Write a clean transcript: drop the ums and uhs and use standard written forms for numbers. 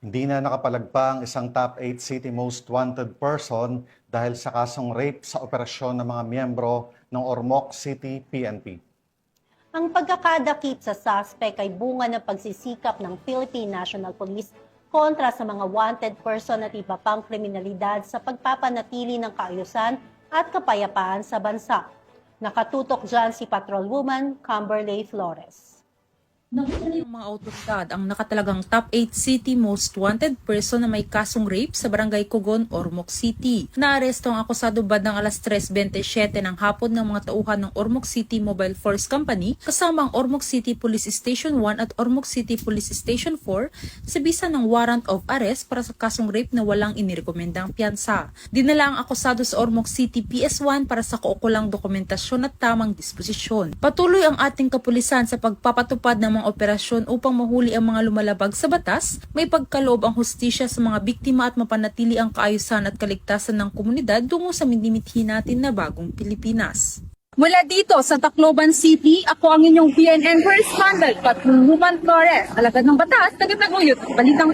Hindi na nakapalagpa ang isang top 8 city most wanted person dahil sa kasong rape sa operasyon ng mga miyembro ng Ormoc City PNP. Ang pagkakadakip sa suspect ay bunga ng pagsisikap ng Philippine National Police kontra sa mga wanted person at iba pang kriminalidad sa pagpapanatili ng kaayusan at kapayapaan sa bansa. Nakatutok dyan si Patrolwoman Camberley Flores. Nakita ng mga otoridad ang nakatalagang top 8 city most wanted person na may kasong rape sa Barangay Cogon, Ormoc City. Naaresto ang akusado bandang alas 3:27 ng hapon ng mga tauhan ng Ormoc City Mobile Force Company kasama ang Ormoc City Police Station 1 at Ormoc City Police Station 4 sa bisa ng warrant of arrest para sa kasong rape na walang inirekomendang piyansa. Dinala ang akusado sa Ormoc City PS1 para sa kaukulang dokumentasyon at tamang disposisyon. Patuloy ang ating kapulisan sa pagpapatupad ng mga operasyon upang mahuli ang mga lumalabag sa batas, may pagkaloob ang hustisya sa mga biktima at mapanatili ang kaayusan at kaligtasan ng komunidad tungo sa minimithi natin na bagong Pilipinas. Mula dito sa Tacloban City, ako ang inyong PNN correspondent, Patrolwoman Flores, alagad ng batas, tagataguyod, balitang